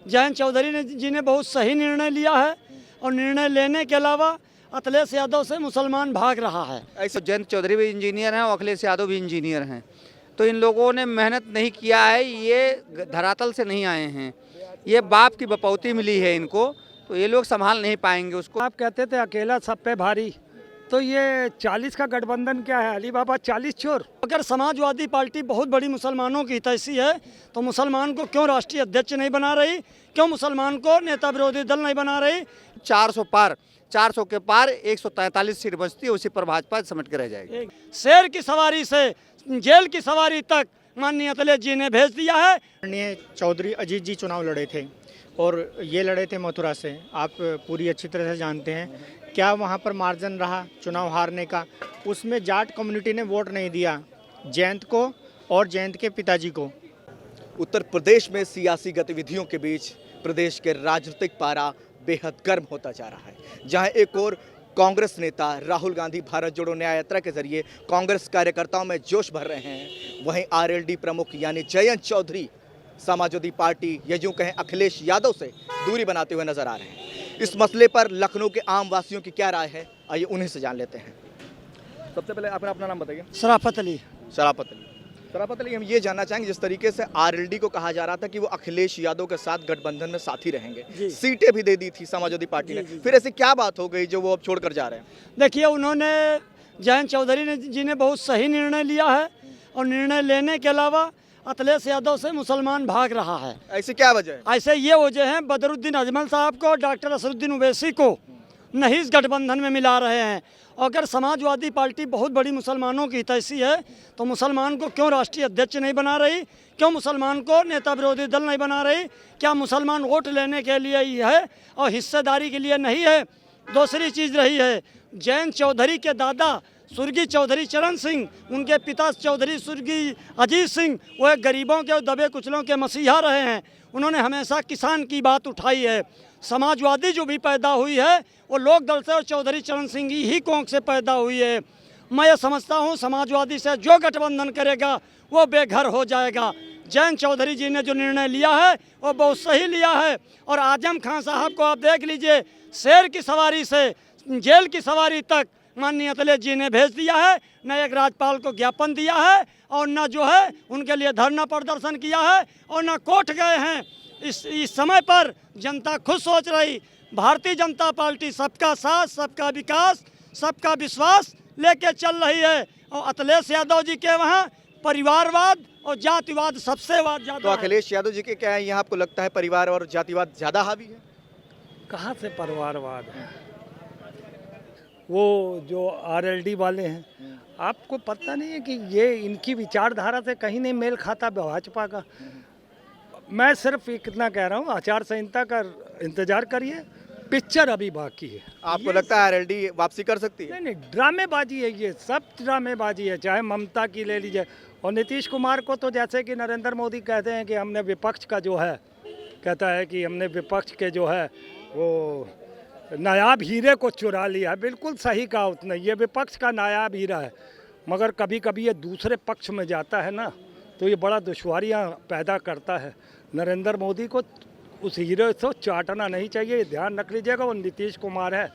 जयंत चौधरी जी ने बहुत सही निर्णय लिया है और निर्णय लेने के अलावा अखिलेश यादव से मुसलमान भाग रहा है। ऐसे जयंत चौधरी भी इंजीनियर हैं और अखिलेश यादव भी इंजीनियर हैं, तो इन लोगों ने मेहनत नहीं किया है, ये धरातल से नहीं आए हैं, ये बाप की बपौती मिली है इनको, तो ये लोग संभाल नहीं पाएंगे उसको। आप कहते थे अकेला सब पे भारी, तो ये 40 का गठबंधन क्या है? अली बाबा 40 चोर। अगर समाजवादी पार्टी बहुत बड़ी मुसलमानों की हितैषी है तो मुसलमान को क्यों राष्ट्रीय अध्यक्ष नहीं बना रही, क्यों मुसलमान को नेता विरोधी दल नहीं बना रही? 400 के पार 143 सीट बचती है, उसी पर भाजपा समेट के रह जाएगी। शेर की सवारी से जेल की सवारी तक माननीय अखिलेश जी ने भेज दिया है। माननीय चौधरी अजीत जी चुनाव लड़े थे और ये लड़े थे मथुरा से, आप पूरी अच्छी तरह से जानते हैं। क्या वहाँ पर मार्जिन रहा चुनाव हारने का? उसमें जाट कम्युनिटी ने वोट नहीं दिया जयंत को और जयंत के पिताजी को। उत्तर प्रदेश में सियासी गतिविधियों के बीच प्रदेश के राजनीतिक पारा बेहद गर्म होता जा रहा है। जहां एक और कांग्रेस नेता राहुल गांधी भारत जोड़ो न्याय यात्रा के जरिए कांग्रेस कार्यकर्ताओं में जोश भर रहे हैं, वहीं आरएलडी प्रमुख यानी जयंत चौधरी समाजवादी पार्टी या यूं कहें अखिलेश यादव से दूरी बनाते हुए नजर आ रहे हैं। इस मसले पर लखनऊ के आम वासियों की क्या राय है, आइए उन्हीं से जान लेते हैं। सबसे पहले आप अपना नाम बताइए। शराफत अली। शराफत अली, हम ये जानना चाहेंगे, जिस तरीके से आरएलडी को कहा जा रहा था कि वो अखिलेश यादव के साथ गठबंधन में साथी रहेंगे, सीटें भी दे दी थी समाजवादी पार्टी ने, फिर ऐसी क्या बात हो गई जो वो अब छोड़कर जा रहे हैं? देखिए, उन्होंने जयंत चौधरी जी ने बहुत सही निर्णय लिया है और निर्णय लेने के अलावा अखिलेश यादव से मुसलमान भाग रहा है। ऐसी क्या वजह है? ऐसे ये वजह है, बदरुद्दीन अजमल साहब को, डॉक्टर असदुद्दीन ओवैसी को नहीं इस गठबंधन में मिला रहे हैं। अगर समाजवादी पार्टी बहुत बड़ी मुसलमानों की हितैषी है तो मुसलमान को क्यों राष्ट्रीय अध्यक्ष नहीं बना रही, क्यों मुसलमान को नेता विरोधी दल नहीं बना रही? क्या मुसलमान वोट लेने के लिए ही है और हिस्सेदारी के लिए नहीं है? दूसरी चीज़ रही है, जयंत चौधरी के दादा स्वर्गीय चौधरी चरण सिंह, उनके पिता चौधरी स्वर्गीय अजीत सिंह, वो एक गरीबों के और दबे कुचलों के मसीहा रहे हैं। उन्होंने हमेशा किसान की बात उठाई है। समाजवादी जो भी पैदा हुई है वो लोक दल से और चौधरी चरण सिंह ही कोंख से पैदा हुई है। मैं ये समझता हूँ समाजवादी से जो गठबंधन करेगा वो बेघर हो जाएगा। जयंत चौधरी जी ने जो निर्णय लिया है वो बहुत सही लिया है। और आजम खान साहब को आप देख लीजिए, शेर की सवारी से जेल की सवारी तक माननीय अखिलेश जी ने भेज दिया है। न एक राज्यपाल को ज्ञापन दिया है और न जो है उनके लिए धरना प्रदर्शन किया है और न कोर्ट गए हैं। इस समय पर जनता खुद सोच रही, भारतीय जनता पार्टी सबका साथ, सबका विकास, सबका विश्वास लेके चल रही है और अखिलेश यादव जी के वहाँ परिवारवाद और जातिवाद सबसे ज़्यादा। तो अखिलेश यादव जी के क्या है, यहाँ आपको लगता है परिवार और जातिवाद ज़्यादा हावी है? कहाँ से परिवारवाद है? वो जो आरएलडी वाले हैं, आपको पता नहीं है कि ये इनकी विचारधारा से कहीं नहीं मेल खाता भाजपा का। मैं सिर्फ इतना कह रहा हूँ, आचार संहिता का इंतजार करिए, पिक्चर अभी बाकी है। आपको लगता है आरएलडी वापसी कर सकती है? नहीं, ड्रामेबाजी है, ये सब ड्रामेबाजी है। चाहे ममता की ले लीजिए और नीतीश कुमार को तो जैसे कि नरेंद्र मोदी कहते हैं कि हमने विपक्ष का जो है, कहता है कि हमने विपक्ष के जो है वो नायाब हीरे को चुरा लिया है। बिल्कुल सही कहा उसने, ये विपक्ष का नायाब हीरा है, मगर कभी कभी ये दूसरे पक्ष में जाता है ना तो ये बड़ा दुश्वारियाँ पैदा करता है। नरेंद्र मोदी को उस हीरे से चाटना नहीं चाहिए, ये ध्यान रख लीजिएगा। वो नीतीश कुमार है,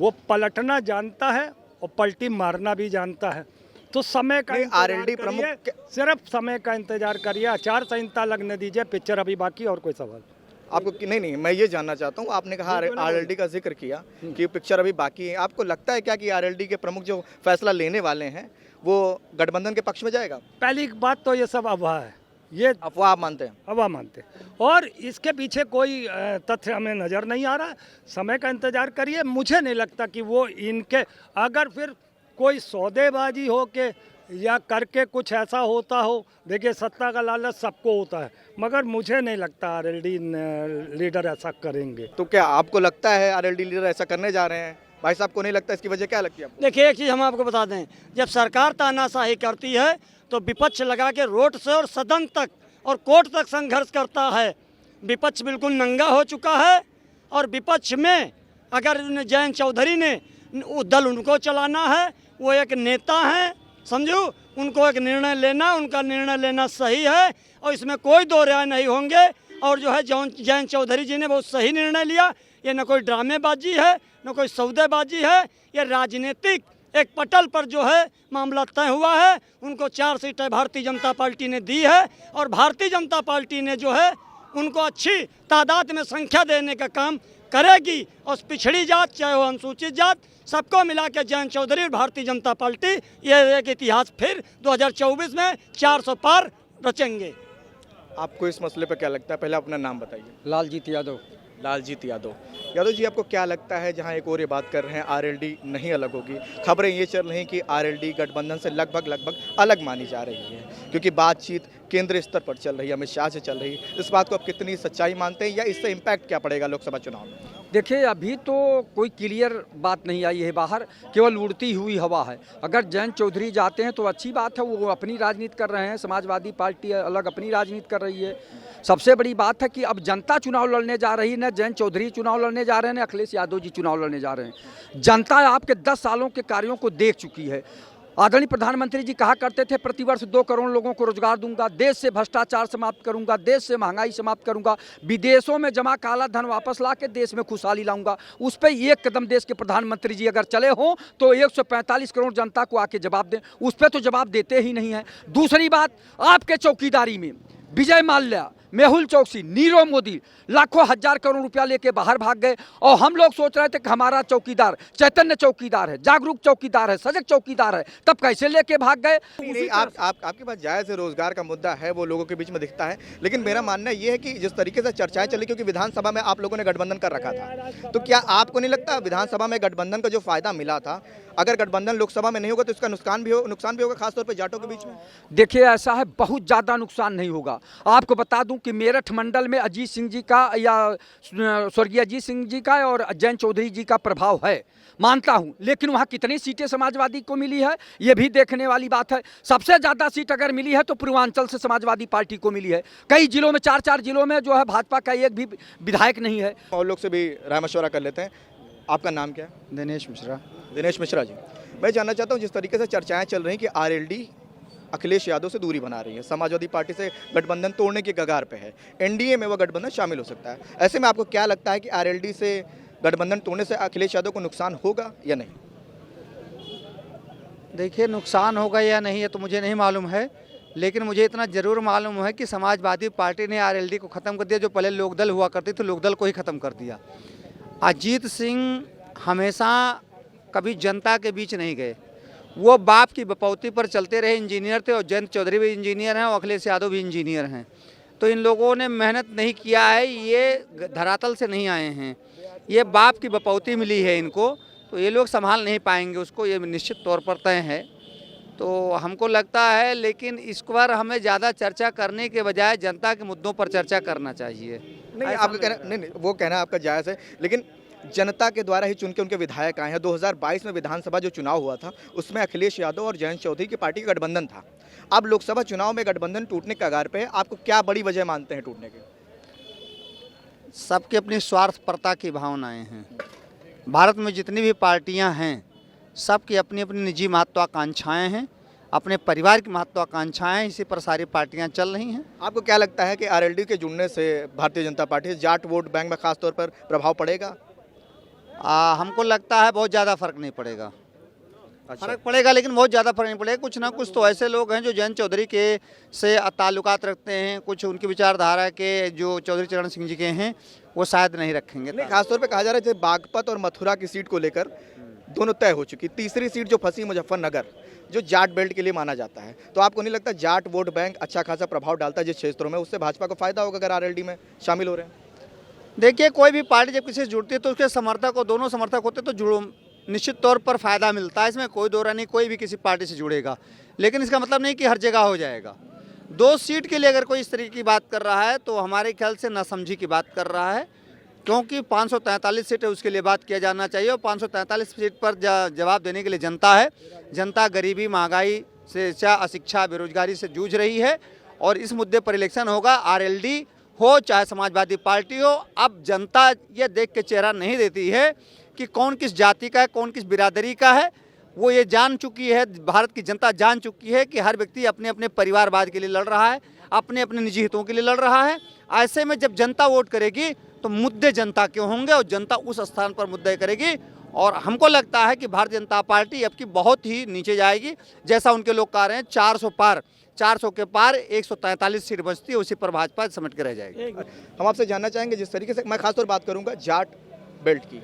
वो पलटना जानता है और पलटी मारना भी जानता है। तो समय का आरएलडी प्रमुख, सिर्फ समय का इंतजार करिए, आचार संहिता लगने दीजिए, पिक्चर अभी बाकी। और कोई सवाल आपको? नहीं, मैं ये जानना चाहता हूँ, आपने कहा आरएलडी का जिक्र किया कि पिक्चर अभी बाकी है, आपको लगता है क्या कि आरएलडी के प्रमुख जो फैसला लेने वाले हैं वो गठबंधन के पक्ष में जाएगा? पहली बात तो ये सब अफवाह है, ये अफवाह आप मानते हैं? अफवाह मानते हैं और इसके पीछे कोई तथ्य हमें नज़र नहीं आ रहा। समय का इंतजार करिए। मुझे नहीं लगता कि वो इनके, अगर फिर कोई सौदेबाजी हो के या करके कुछ ऐसा होता हो, देखिए सत्ता का लालच सबको होता है, मगर मुझे नहीं लगता आरएलडी लीडर ऐसा करेंगे। तो क्या आपको लगता है आरएलडी लीडर ऐसा करने जा रहे हैं? भाई साहब को नहीं लगता? इसकी वजह क्या लगती है आपको? देखिए, एक चीज़ हम आपको बता दें, जब सरकार तानाशाही करती है तो विपक्ष लगा के रोड से और सदन तक और कोर्ट तक संघर्ष करता है। विपक्ष बिल्कुल नंगा हो चुका है और विपक्ष में अगर जयंत चौधरी ने दल उनको चलाना है, वो एक नेता हैं, समझो, उनको एक निर्णय लेना, उनका निर्णय लेना सही है और इसमें कोई दो राय नहीं होंगे। और जो है जयंत चौधरी जी ने बहुत सही निर्णय लिया। ये न कोई ड्रामेबाजी है, न कोई सौदेबाजी है, ये राजनीतिक एक पटल पर जो है मामला तय हुआ है। उनको 4 सीटें भारतीय जनता पार्टी ने दी है और भारतीय जनता पार्टी ने जो है उनको अच्छी तादाद में संख्या देने का काम करेगी। और पिछड़ी जात चाहे वो अनुसूचित जात, सबको मिला के जयंत चौधरी और भारतीय जनता पार्टी ये एक इतिहास फिर 2024 में 400 पार रचेंगे। आपको इस मसले पर क्या लगता है? पहले अपना नाम बताइए। लालजीत यादव। लालजीत यादव। यादव जी, आपको क्या लगता है, जहां एक और ये बात कर रहे हैं आरएलडी नहीं अलग होगी, खबरें ये चल रही हैं कि आरएलडी गठबंधन से लगभग अलग मानी जा रही है, क्योंकि बातचीत केंद्रीय स्तर पर चल रही है, अमित शाह से चल रही है। इस बात को आप कितनी सच्चाई मानते हैं, या इससे इम्पैक्ट क्या पड़ेगा लोकसभा चुनाव में? देखिए, अभी तो कोई क्लियर बात नहीं आई है बाहर, केवल उड़ती हुई हवा है। अगर जयंत चौधरी जाते हैं तो अच्छी बात है, वो अपनी राजनीति कर रहे हैं, समाजवादी पार्टी अलग अपनी राजनीति कर रही है। सबसे बड़ी बात है कि अब जनता चुनाव लड़ने जा रही है, न जयंत चौधरी चुनाव लड़ने जा रहे हैं, न अखिलेश यादव जी चुनाव लड़ने जा रहे हैं। जनता आपके 10 सालों के कार्यों को देख चुकी है। आदरणीय प्रधानमंत्री जी कहा करते थे प्रतिवर्ष 2 करोड़ लोगों को रोजगार दूंगा, देश से भ्रष्टाचार समाप्त करूंगा, देश से महंगाई समाप्त करूंगा, विदेशों में जमा काला धन वापस ला के देश में खुशहाली लाऊंगा। उस पर एक कदम देश के प्रधानमंत्री जी अगर चले हों तो 145 करोड़ जनता को आके जवाब दें। उस पर तो जवाब देते ही नहीं है। दूसरी बात, आपके चौकीदारी में विजय माल्या, मेहुल चौकसी, नीरव मोदी लाखों हजार करोड़ रुपया लेके बाहर भाग गए और हम लोग सोच रहे थे कि हमारा चौकीदार चैतन्य चौकीदार है, जागरूक चौकीदार है, सजग चौकीदार है, तब कैसे लेके भाग गए? नहीं, आपके पास जायज़ है, रोजगार का मुद्दा है, वो लोगों के बीच में दिखता है, लेकिन मेरा मानना ये है कि जिस तरीके से चर्चाएं चली, क्योंकि विधानसभा में आप लोगों ने गठबंधन कर रखा था, तो क्या आपको नहीं लगता विधानसभा में गठबंधन का जो फायदा मिला था, अगर गठबंधन लोकसभा में नहीं होगा तो इसका नुकसान भी होगा, खासतौर पर जाटों के बीच में? देखिए, ऐसा है, बहुत ज़्यादा नुकसान नहीं होगा। आपको बता दूं कि मेरठ मंडल में अजीत सिंह जी का या स्वर्गीय अजीत सिंह जी का और जयंत चौधरी जी का प्रभाव है, मानता हूं, लेकिन वहां कितनी सीटें समाजवादी को मिली है ये भी देखने वाली बात है। सबसे ज़्यादा सीट अगर मिली है तो पूर्वांचल से समाजवादी पार्टी को मिली है। कई जिलों में 4-4 जिलों में जो है भाजपा का एक भी विधायक नहीं है। और लोग से भी राय मशवरा कर लेते हैं। आपका नाम क्या है? दिनेश मिश्रा। दिनेश मिश्रा जी, मैं जानना चाहता हूं, जिस तरीके से चर्चाएं चल रही हैं कि आरएलडी अखिलेश यादव से दूरी बना रही है, समाजवादी पार्टी से गठबंधन तोड़ने के कगार पे है, एनडीए में वह गठबंधन शामिल हो सकता है, ऐसे में आपको क्या लगता है कि आरएलडी से गठबंधन तोड़ने से अखिलेश यादव को नुकसान होगा या नहीं? देखिए, नुकसान होगा या नहीं ये तो मुझे नहीं मालूम है, लेकिन मुझे इतना ज़रूर मालूम है कि समाजवादी पार्टी ने आरएलडी को ख़त्म कर दिया। जो पहले लोकदल हुआ करती थी, लोकदल को ही ख़त्म कर दिया। अजीत सिंह हमेशा कभी जनता के बीच नहीं गए, वो बाप की बपौती पर चलते रहे, इंजीनियर थे, और जयंत चौधरी भी इंजीनियर हैं और अखिलेश यादव भी इंजीनियर हैं। तो इन लोगों ने मेहनत नहीं किया है, ये धरातल से नहीं आए हैं, ये बाप की बपौती मिली है इनको, तो ये लोग संभाल नहीं पाएंगे उसको, ये निश्चित तौर पर तय है। तो हमको लगता है, लेकिन इस बार हमें ज़्यादा चर्चा करने के बजाय जनता के मुद्दों पर चर्चा करना चाहिए। नहीं, आपका कहना नहीं, वो कहना आपका जायज़ है, लेकिन जनता के द्वारा ही चुन के उनके विधायक आए हैं। 2022 में विधानसभा जो चुनाव हुआ था उसमें अखिलेश यादव और जयंत चौधरी की पार्टी का गठबंधन था। अब लोकसभा चुनाव में गठबंधन टूटने के कगार पे है, आपको क्या बड़ी वजह मानते हैं टूटने की? सबकी अपनी स्वार्थपरता की भावनाएं हैं। भारत में जितनी भी पार्टियां हैं, सबकी अपनी अपनी निजी महत्वाकांक्षाएं हैं, अपने परिवार की महत्वाकांक्षाएं, इसी पर सारी पार्टियां चल रही हैं। आपको क्या लगता है कि आरएलडी के जुड़ने से भारतीय जनता पार्टी से जाट वोट बैंक में खासतौर पर प्रभाव पड़ेगा? हमको लगता है बहुत ज़्यादा फर्क नहीं पड़ेगा। फर्क पड़ेगा, लेकिन बहुत ज़्यादा फर्क नहीं पड़ेगा। कुछ ना कुछ तो ऐसे लोग हैं जो जयंत चौधरी के से ताल्लुकात रखते हैं, कुछ उनकी विचारधारा के जो चौधरी चरण सिंह जी के हैं वो शायद नहीं रखेंगे। नहीं, खासतौर पे कहा जा रहा है बागपत और मथुरा की सीट को लेकर दोनों तय हो चुकी, तीसरी सीट जो फंसी मुजफ्फरनगर, जो जाट बेल्ट के लिए माना जाता है, तो आपको नहीं लगता जाट वोट बैंक अच्छा खासा प्रभाव डालता है जिस क्षेत्रों में, उससे भाजपा को फायदा होगा अगर आरएलडी में शामिल हो रहे हैं? देखिए, कोई भी पार्टी जब किसी से जुड़ती है तो उसके समर्थक और दोनों समर्थक होते तो जुड़ो, निश्चित तौर पर फ़ायदा मिलता है, इसमें कोई दो राय नहीं। कोई भी किसी पार्टी से जुड़ेगा, लेकिन इसका मतलब नहीं कि हर जगह हो जाएगा। 2 सीट के लिए अगर कोई इस तरीके की बात कर रहा है तो हमारे ख्याल से नासमझी की बात कर रहा है, क्योंकि 543 सीट है, उसके लिए बात किया जाना चाहिए। और 543 सीट पर जवाब देने के लिए जनता है। जनता गरीबी, महंगाई से, अशिक्षा, बेरोजगारी से जूझ रही है, और इस मुद्दे पर इलेक्शन होगा। आरएलडी हो चाहे समाजवादी पार्टी हो, अब जनता ये देख के चेहरा नहीं देती है कि कौन किस जाति का है, कौन किस बिरादरी का है। वो ये जान चुकी है, भारत की जनता जान चुकी है कि हर व्यक्ति अपने अपने परिवारवाद के लिए लड़ रहा है। अपने अपने निजी हितों के लिए लड़ रहा है। ऐसे में जब जनता वोट करेगी तो मुद्दे जनता के होंगे और जनता उस स्थान पर मुद्दे करेगी। और हमको लगता है कि भारतीय जनता पार्टी अब की बहुत ही नीचे जाएगी। जैसा उनके लोग कह रहे हैं 400 के पार 143 सीट बचती है, उसी पर भाजपा समेट के रह जाएगी। हम आपसे जानना चाहेंगे, जिस तरीके से मैं खासतौर बात करूंगा जाट बेल्ट की,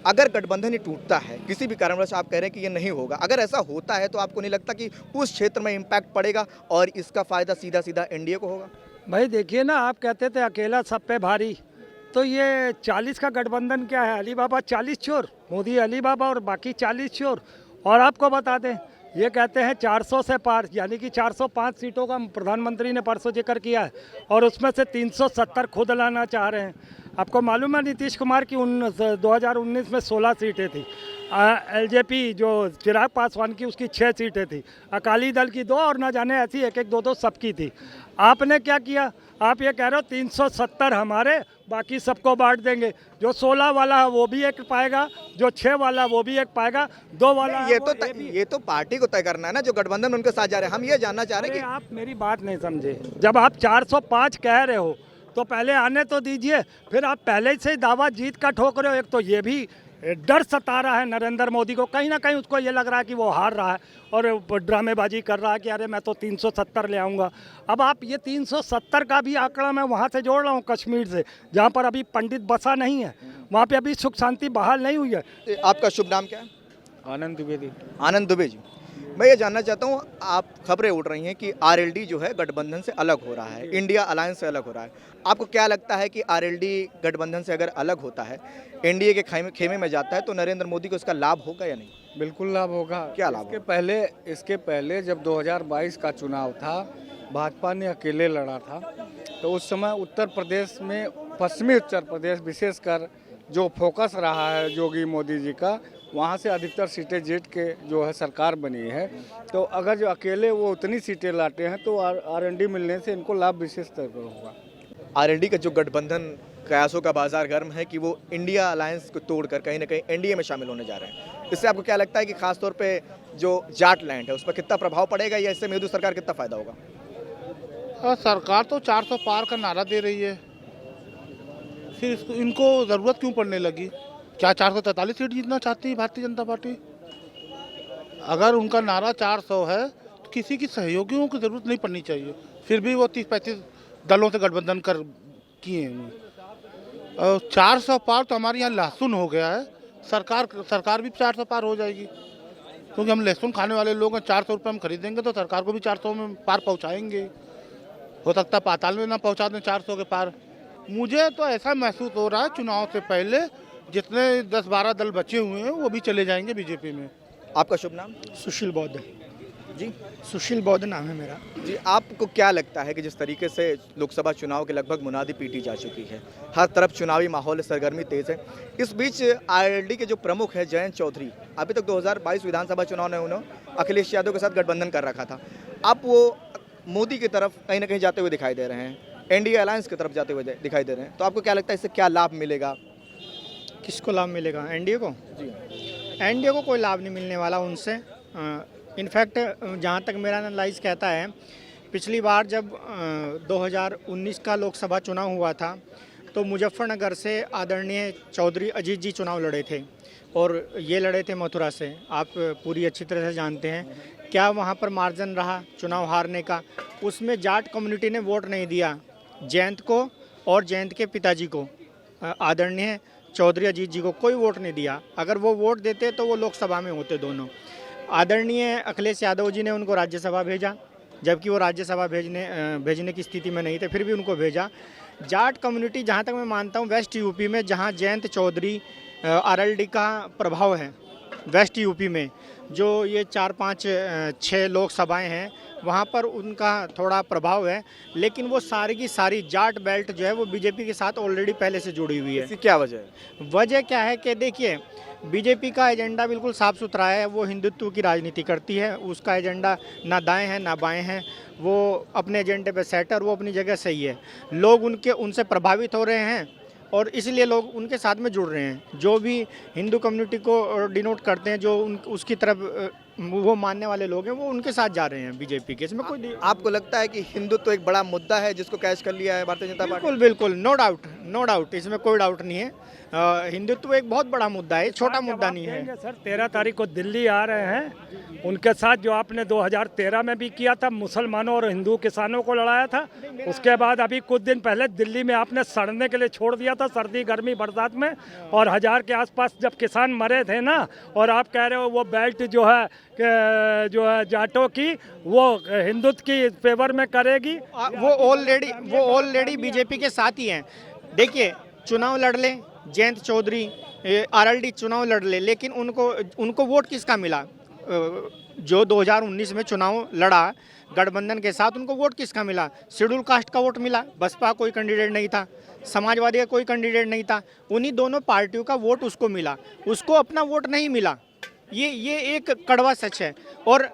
अगर गठबंधन ही टूटता है किसी भी कारणवश, आप कह रहे हैं कि ये नहीं होगा, अगर ऐसा होता है तो आपको नहीं लगता कि उस क्षेत्र में इम्पैक्ट पड़ेगा और इसका फायदा सीधा सीधा एनडीए को होगा? भाई देखिए ना, आप कहते थे अकेला सब पे भारी, तो ये 40 का गठबंधन क्या है? अली बाबा 40 चोर, मोदी अली बाबा और बाकी 40 चोर। और आपको बता दें, ये कहते हैं 400 से पार, यानी कि 405 सीटों का प्रधानमंत्री ने परसों जिक्र किया है और उसमें से 370 खुद लाना चाह रहे हैं। आपको मालूम है नीतीश कुमार की 2019 में 16 सीटें थी, एलजेपी जो चिराग पासवान की उसकी 6 सीटें थी, अकाली दल की 2 और ना जाने ऐसी 1-1, 2-2 सबकी थी। आपने क्या किया? आप ये कह रहे हो 370 हमारे, बाकी सबको बांट देंगे। जो 16 वाला है वो भी एक पाएगा, जो 6 वाला वो भी एक पाएगा, 2 वाला ये तो पार्टी को तय करना है ना, जो गठबंधन उनके साथ जा रहे हैं। हम ये जानना चाह रहे हैं कि आप मेरी बात नहीं समझे। जब आप 405 कह रहे हो तो पहले आने तो दीजिए, फिर आप पहले से दावा जीत का ठोक रहे हो। एक तो ये भी डर सता रहा है नरेंद्र मोदी को, कहीं ना कहीं उसको ये लग रहा है कि वो हार रहा है और ड्रामेबाजी कर रहा है कि अरे मैं तो 370 ले आऊँगा। अब आप ये 370 का भी आंकड़ा मैं वहाँ से जोड़ रहा हूँ, कश्मीर से, जहाँ पर अभी पंडित बसा नहीं है, वहाँ पे अभी सुख शांति बहाल नहीं हुई है। आपका शुभ नाम क्या है? आनंद द्विवेदी। आनंद दुबे जी, मैं ये जानना चाहता हूँ, आप खबरें उड़ रही हैं कि आरएलडी जो है गठबंधन से अलग हो रहा है, इंडिया अलायंस से अलग हो रहा है। आपको क्या लगता है कि आरएलडी गठबंधन से अगर अलग होता है, एनडीए के खेमे में जाता है, तो नरेंद्र मोदी को इसका लाभ होगा या नहीं? बिल्कुल लाभ होगा। क्या लाभ? इसके पहले जब 2022 का चुनाव था, भाजपा ने अकेले लड़ा था, तो उस समय उत्तर प्रदेश में, पश्चिमी उत्तर प्रदेश विशेषकर जो फोकस रहा है योगी मोदी जी का, वहाँ से अधिकतर सीटें जीत के जो है सरकार बनी है। तो अगर जो अकेले वो उतनी सीटें लाते हैं तो आरएनडी मिलने से इनको लाभ विशेष तौर पर होगा। आरएलडी का जो गठबंधन कयासों का बाजार गर्म है कि वो इंडिया अलायंस को तोड़कर कहीं ना कहीं एनडीए में शामिल होने जा रहे हैं। इससे आपको क्या लगता है कि खासतौर पे जो जाट लैंड है उस पर कितना प्रभाव पड़ेगा या इससे मोदी सरकार कितना फायदा होगा? सरकार तो 400 पार का नारा दे रही है, फिर इनको ज़रूरत क्यों पड़ने लगी? क्या 443 सीट जीतना चाहती है भारतीय जनता पार्टी? अगर उनका नारा 400 है तो किसी की सहयोगियों की ज़रूरत नहीं पड़नी चाहिए। फिर भी वो 30-35 दलों से गठबंधन कर किए हैं। 400 पार तो हमारे यहाँ लहसुन हो गया है, सरकार भी 400 पार हो जाएगी, क्योंकि हम लहसुन खाने वाले लोग हैं। 400 रुपये हम खरीदेंगे तो सरकार को भी 400 में पार पहुँचाएंगे। हो सकता है पाताल में ना पहुँचा दें 400 के पार। मुझे तो ऐसा महसूस हो रहा है चुनाव से पहले जितने 10-12 दल बचे हुए हैं वो भी चले जाएंगे बीजेपी में। आपका शुभ नाम? सुशील बौद्ध जी, सुशील बौद्ध नाम है मेरा जी। आपको क्या लगता है कि जिस तरीके से लोकसभा चुनाव के लगभग मुनादी पीटी जा चुकी है, हर तरफ चुनावी माहौल सरगर्मी तेज है, इस बीच आरएलडी के जो प्रमुख है जयंत चौधरी, अभी तक 2022 विधानसभा चुनाव में उन्होंने अखिलेश यादव के साथ गठबंधन कर रखा था, अब वो मोदी की तरफ कहीं ना कहीं जाते हुए दिखाई दे रहे हैं, एनडीए अलायंस की तरफ जाते हुए दिखाई दे रहे हैं। तो आपको क्या लगता है इससे क्या लाभ मिलेगा? किसको लाभ मिलेगा? एनडीए को? जी, एनडीए को कोई लाभ नहीं मिलने वाला उनसे। इनफैक्ट जहाँ तक मेरा एनालाइज कहता है, पिछली बार जब 2019 का लोकसभा चुनाव हुआ था तो मुजफ्फरनगर से आदरणीय चौधरी अजीत जी चुनाव लड़े थे और ये लड़े थे मथुरा से। आप पूरी अच्छी तरह से जानते हैं क्या वहाँ पर मार्जिन रहा चुनाव हारने का। उसमें जाट कम्युनिटी ने वोट नहीं दिया जयंत को और जयंत के पिताजी को, आदरणीय चौधरी अजीत जी को कोई वोट नहीं दिया। अगर वो वोट देते तो वो लोकसभा में होते दोनों। आदरणीय अखिलेश यादव जी ने उनको राज्यसभा भेजा, जबकि वो राज्यसभा भेजने की स्थिति में नहीं थे, फिर भी उनको भेजा। जाट कम्युनिटी, जहाँ तक मैं मानता हूँ, वेस्ट यूपी में जहाँ जयंत चौधरी आरएलडी का प्रभाव है, वेस्ट यूपी में जो ये 4-5-6 लोकसभाएँ हैं वहाँ पर उनका थोड़ा प्रभाव है, लेकिन वो सारी की सारी जाट बेल्ट जो है वो बीजेपी के साथ ऑलरेडी पहले से जुड़ी हुई है। इसकी क्या वजह है? वजह क्या है कि देखिए, बीजेपी का एजेंडा बिल्कुल साफ सुथरा है, वो हिंदुत्व की राजनीति करती है। उसका एजेंडा ना दाएं है ना बाएं है, वो अपने एजेंडे पे सेट है और वो अपनी जगह सही है। लोग उनसे प्रभावित हो रहे हैं और इसलिए लोग उनके साथ में जुड़ रहे हैं। जो भी हिंदू कम्युनिटी को डिनोट करते हैं, जो उसकी तरफ वो मानने वाले लोग हैं वो उनके साथ जा रहे हैं बीजेपी के। इसमें कोई आपको लगता है कि हिंदुत्व एक बड़ा मुद्दा है जिसको कैच कर लिया है भारतीय जनता पार्टी? बिल्कुल बिल्कुल, नो डाउट, इसमें कोई डाउट नहीं है। हिंदुत्व एक बहुत बड़ा मुद्दा है, छोटा मुद्दा नहीं है। सर 13 तारीख को दिल्ली आ रहे हैं, उनके साथ जो आपने 2013 में भी किया था, मुसलमानों और हिंदू किसानों को लड़ाया था, उसके बाद अभी कुछ दिन पहले दिल्ली में आपने सड़ने के लिए छोड़ दिया था सर्दी गर्मी बरसात में, और 1000 के आसपास जब किसान मरे थे ना, और आप कह रहे हो वो बेल्ट जो है जाटों की वो हिंदुत्व की फेवर में करेगी। वो ऑलरेडी बीजेपी के साथ ही हैं। देखिए, चुनाव लड़ ले जयंत चौधरी, आरएलडी चुनाव लड़ ले, लेकिन उनको वोट किसका मिला? जो 2019 में चुनाव लड़ा गठबंधन के साथ, उनको वोट किसका मिला? शेड्यूल कास्ट का वोट मिला। बसपा कोई कैंडिडेट नहीं था, समाजवादी का कोई कैंडिडेट नहीं था, उन्हीं दोनों पार्टियों का वोट उसको मिला, उसको अपना वोट नहीं मिला। ये एक कड़वा सच है। और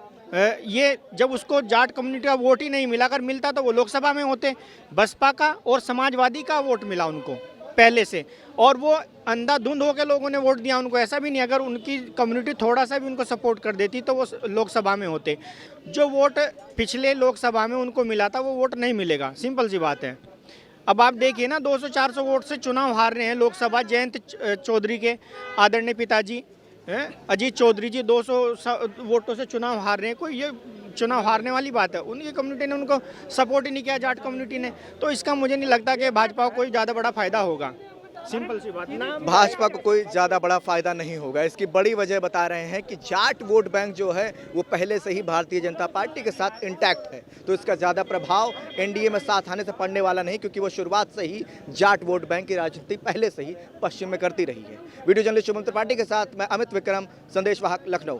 ये जब उसको जाट कम्युनिटी का वोट ही नहीं मिला, अगर मिलता तो वो लोकसभा में होते। बसपा का और समाजवादी का वोट मिला उनको पहले से, और वो अंधाधुंध होकर लोगों ने वोट दिया उनको। ऐसा भी नहीं, अगर उनकी कम्युनिटी थोड़ा सा भी उनको सपोर्ट कर देती तो वो लोकसभा में होते। जो वोट पिछले लोकसभा में उनको मिला था वो वोट नहीं मिलेगा, सिंपल सी बात है। अब आप देखिए ना, 200-400 वोट से चुनाव हार रहे हैं लोकसभा जयंत चौधरी के आदरणीय पिताजी अजीत चौधरी जी 200 वोटों से चुनाव हार रहे हैं। कोई ये चुनाव हारने वाली बात है? उनकी कम्युनिटी ने उनको सपोर्ट ही नहीं किया, जाट कम्युनिटी ने। तो इसका मुझे नहीं लगता कि भाजपा को कोई ज़्यादा बड़ा फायदा होगा, सिंपल सी बात ना। भाजपा को कोई ज़्यादा बड़ा फायदा नहीं होगा। इसकी बड़ी वजह बता रहे हैं कि जाट वोट बैंक जो है वो पहले से ही भारतीय जनता पार्टी के साथ इंटैक्ट है, तो इसका ज़्यादा प्रभाव एनडीए में साथ आने से पड़ने वाला नहीं, क्योंकि वो शुरुआत से ही जाट वोट बैंक की राजनीति पहले से ही पश्चिम में करती रही है। वीडियो जर्नलिस्ट शुभम त्रिपाठी के साथ मैं अमित विक्रम, संदेश वाहक, लखनऊ।